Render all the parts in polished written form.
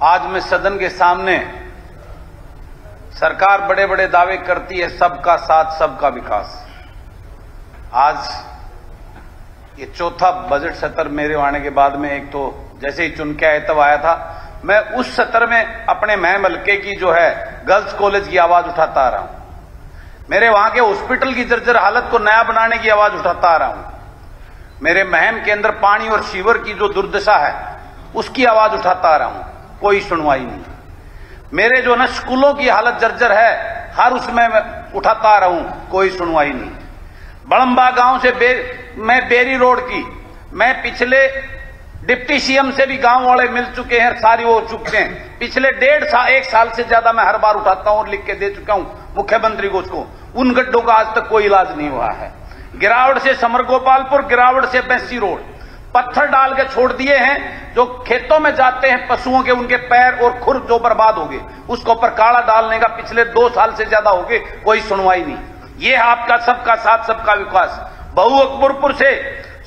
आज मैं सदन के सामने, सरकार बड़े बड़े दावे करती है सबका साथ सबका विकास। आज ये चौथा बजट सत्र मेरे आने के बाद में, एक तो जैसे ही चुन के आया तब आया था, मैं उस सत्र में अपने महम हल्के की जो है गर्ल्स कॉलेज की आवाज उठाता आ रहा हूं, मेरे वहां के हॉस्पिटल की जर्जर हालत को नया बनाने की आवाज उठाता आ रहा हूं, मेरे महम के अंदर पानी और सीवर की जो दुर्दशा है उसकी आवाज उठाता आ रहा हूं, कोई सुनवाई नहीं। मेरे जो न स्कूलों की हालत जर्जर है हर उसमें मैं उठाता आ रहा हूं, कोई सुनवाई नहीं। बड़ंबा गांव से मैं बेरी रोड की, मैं पिछले डिप्टी सीएम से भी गांव वाले मिल चुके हैं, सारी हो चुके हैं, पिछले 1.5 साल से ज्यादा मैं हर बार उठाता हूं और लिख के दे चुका हूं मुख्यमंत्री को उसको। उन गड्ढों का आज तक कोई इलाज नहीं हुआ है। गिरावट से समर गोपालपुर, गिरावट से बेंसी रोड, पत्थर डाल के छोड़ दिए हैं, जो खेतों में जाते हैं पशुओं के, उनके पैर और खुर जो बर्बाद हो गए, उसके ऊपर काड़ा डालने का पिछले 2 साल से ज्यादा हो गए, कोई सुनवाई नहीं। ये आपका सबका साथ सबका विकास। बहु अकबरपुर से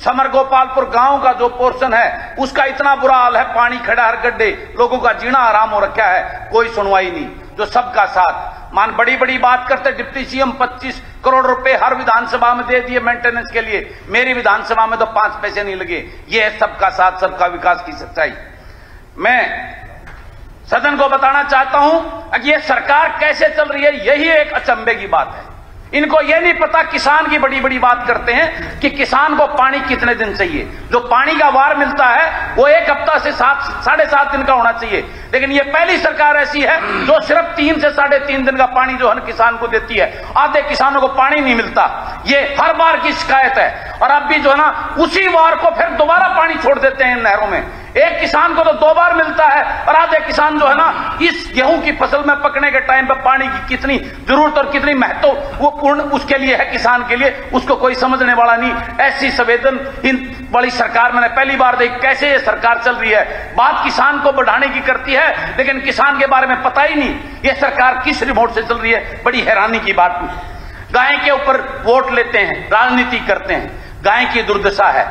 समर गोपालपुर गांव का जो पोर्शन है उसका इतना बुरा हाल है, पानी खड़ा हर गड्ढे, लोगों का जीना आराम हो रखा है, कोई सुनवाई नहीं। जो सबका साथ मान बड़ी बड़ी बात करते, डिप्टी सीएम 25 करोड़ रुपए हर विधानसभा में दे दिए मेंटेनेंस के लिए, मेरी विधानसभा में तो 5 पैसे नहीं लगे। ये है सबका साथ सबका विकास की सच्चाई। मैं सदन को बताना चाहता हूं कि ये सरकार कैसे चल रही है, यही एक अचंभे की बात है। इनको यह नहीं पता, किसान की बड़ी बड़ी बात करते हैं कि किसान को पानी कितने दिन चाहिए। जो पानी का वार मिलता है वो 1 हफ्ता से 7.5 दिन का होना चाहिए, लेकिन ये पहली सरकार ऐसी है जो सिर्फ 3 से 3.5 दिन का पानी जो है किसान को देती है। आधे किसानों को पानी नहीं मिलता, ये हर बार की शिकायत है। और अब भी जो है ना उसी वार को फिर दोबारा पानी छोड़ देते हैं इन नहरों में। एक किसान को तो 2 बार मिलता है और आधे किसान जो है ना इस गेहूं की फसल में पकने के टाइम पर पानी की कितनी जरूरत और कितनी महत्व वो पूर्ण उसके लिए है, किसान के लिए, उसको कोई समझने वाला नहीं। ऐसी संवेदनहीन बड़ी सरकार मैंने पहली बार देखी। कैसे ये सरकार चल रही है, बात किसान को बढ़ाने की करती है लेकिन किसान के बारे में पता ही नहीं। ये सरकार किस रिमोट से चल रही है, बड़ी हैरानी की बात। गाय के ऊपर वोट लेते हैं, राजनीति करते हैं, गाय की दुर्दशा है।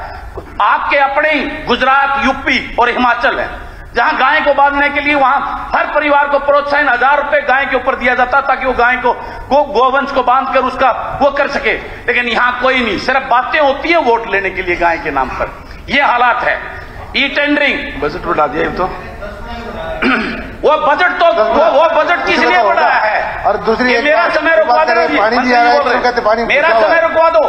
आपके अपने ही गुजरात, यूपी और हिमाचल है जहां गाय को बांधने के लिए वहां हर परिवार को प्रोत्साहन 1000 रुपए गाय के ऊपर दिया जाता ताकि वो गाय को गोवंश को बांध कर उसका वो कर सके। लेकिन यहां कोई नहीं, सिर्फ बातें होती है वोट लेने के लिए गाय के नाम पर। ये हालात है। ई टेंडरिंग बजट बढ़ा दिया तो वो बजट तो वो बजट किस लिए बढ़ाया है। और दूसरी मेरा समय रुकवा दो, मेरा समय रुकवा दो।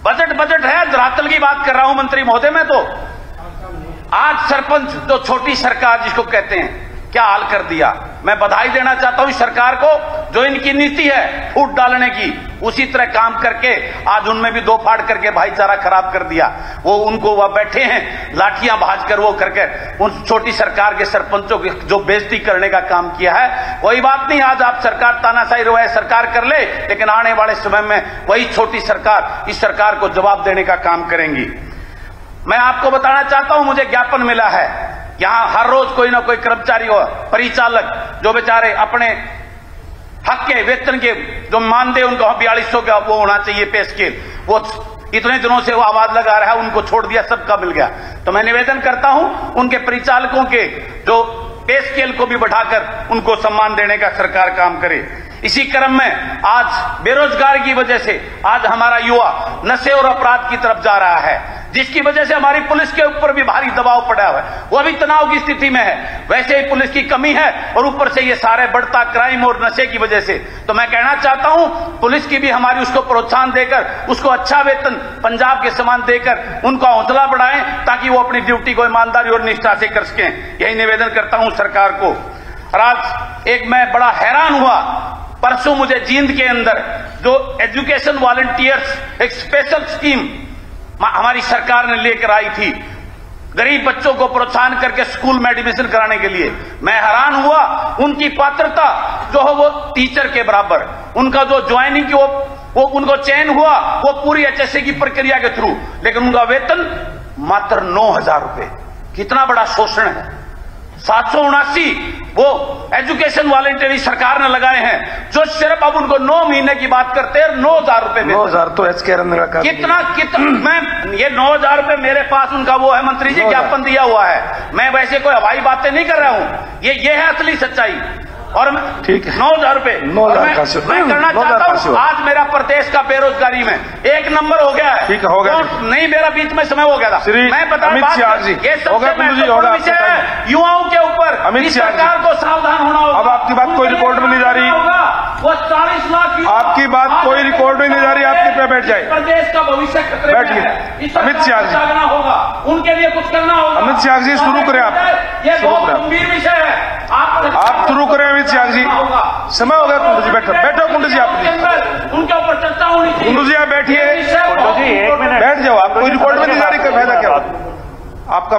बजट है, धरातल की बात कर रहा हूं मंत्री महोदय। मैं तो आज सरपंच जो छोटी सरकार जिसको कहते हैं, क्या हाल कर दिया। मैं बधाई देना चाहता हूं सरकार को, जो इनकी नीति है फूट डालने की, उसी तरह काम करके आज उनमें भी 2 फाड़ करके भाईचारा खराब कर दिया। वो उनको वह बैठे हैं लाठियां भाजकर वो करके उन छोटी सरकार के सरपंचों की जो बेइज्जती करने का काम किया है। कोई बात नहीं, आज आप सरकार तानाशाही रवाय सरकार कर ले, लेकिन आने वाले समय में वही छोटी सरकार इस सरकार को जवाब देने का काम करेंगी। मैं आपको बताना चाहता हूं, मुझे ज्ञापन मिला है, यहां हर रोज कोई ना कोई कर्मचारी हो, परिचालक जो बेचारे अपने हक के वेतन के जो मानदेय उनको 4200 का वो होना चाहिए पे स्केल, वो इतने दिनों से वो आवाज लगा रहा है, उनको छोड़ दिया, सबका मिल गया। तो मैं निवेदन करता हूं उनके परिचालकों के जो पे स्केल को भी बढ़ाकर उनको सम्मान देने का सरकार काम करे। इसी क्रम में आज बेरोजगारी की वजह से आज हमारा युवा नशे और अपराध की तरफ जा रहा है, जिसकी वजह से हमारी पुलिस के ऊपर भी भारी दबाव पड़ा हुआ है, वो भी तनाव की स्थिति में है। वैसे ही पुलिस की कमी है और ऊपर से ये सारे बढ़ता क्राइम और नशे की वजह से। तो मैं कहना चाहता हूं पुलिस की भी हमारी उसको प्रोत्साहन देकर, उसको अच्छा वेतन पंजाब के समान देकर उनका हौसला बढ़ाएं ताकि वो अपनी ड्यूटी को ईमानदारी और निष्ठा से कर सकें। यही निवेदन करता हूं सरकार को। और आज एक मैं बड़ा हैरान हुआ, परसों मुझे जींद के अंदर जो एजुकेशन वॉलंटियर्स एक स्पेशल स्कीम हमारी सरकार ने लेकर आई थी गरीब बच्चों को प्रोत्साहन करके स्कूल में एडमिशन कराने के लिए, मैं हैरान हुआ। उनकी पात्रता जो है वो टीचर के बराबर, उनका जो ज्वाइनिंग की वो उनको चयन हुआ वो पूरी HSC की प्रक्रिया के थ्रू, लेकिन उनका वेतन मात्र 9000 रुपए। कितना बड़ा शोषण है। 779 वो एजुकेशन वॉलंटियरी सरकार ने लगाए हैं, जो सिर्फ अब उनको 9 महीने की बात करते हैं, 9,000 रुपए। 9,000 तो एच के रंधवा का कितना मैं ये 9,000 रुपए मेरे पास उनका वो है मंत्री जी, ज्ञापन दिया हुआ है। मैं वैसे कोई हवाई बातें नहीं कर रहा हूं, ये है असली सच्चाई। और ठीक है 9,000 रुपए मैं करना चाहता हूँ। आज मेरा प्रदेश का बेरोजगारी में 1 नंबर हो गया है। ठीक है, हो गया नहीं, मेरा बीच में समय हो गया था। मैं बता अमित शाह जी, ये सबसे महत्वपूर्ण विषय है युवाओं के ऊपर। अमित शाह सरकार को सावधान होना होगा। अब आपकी बात कोई रिकॉर्ड में नहीं जा रही, वो 40 लाख आपकी बात कोई रिकॉर्ड में नहीं जा रही, आपके पे बैठ जाए। प्रदेश का भविष्य खतरे में है। अमित शाह जी जागना होगा, उनके लिए कुछ करना होगा। अमित शाह जी शुरू करें आप, ये बहुत गंभीर विषय है। आप शुरू करें अमित शाह जी, समय हो गया। कुंडू जी बैठो, बैठो कुंडू जी, आप उनके ऊपर चर्चा होनी चाहिए। कुंडू जी आप बैठिए, बैठ जाओ। आप कोई रिकॉर्ड में नहीं जा रही, फायदा क्या आपका।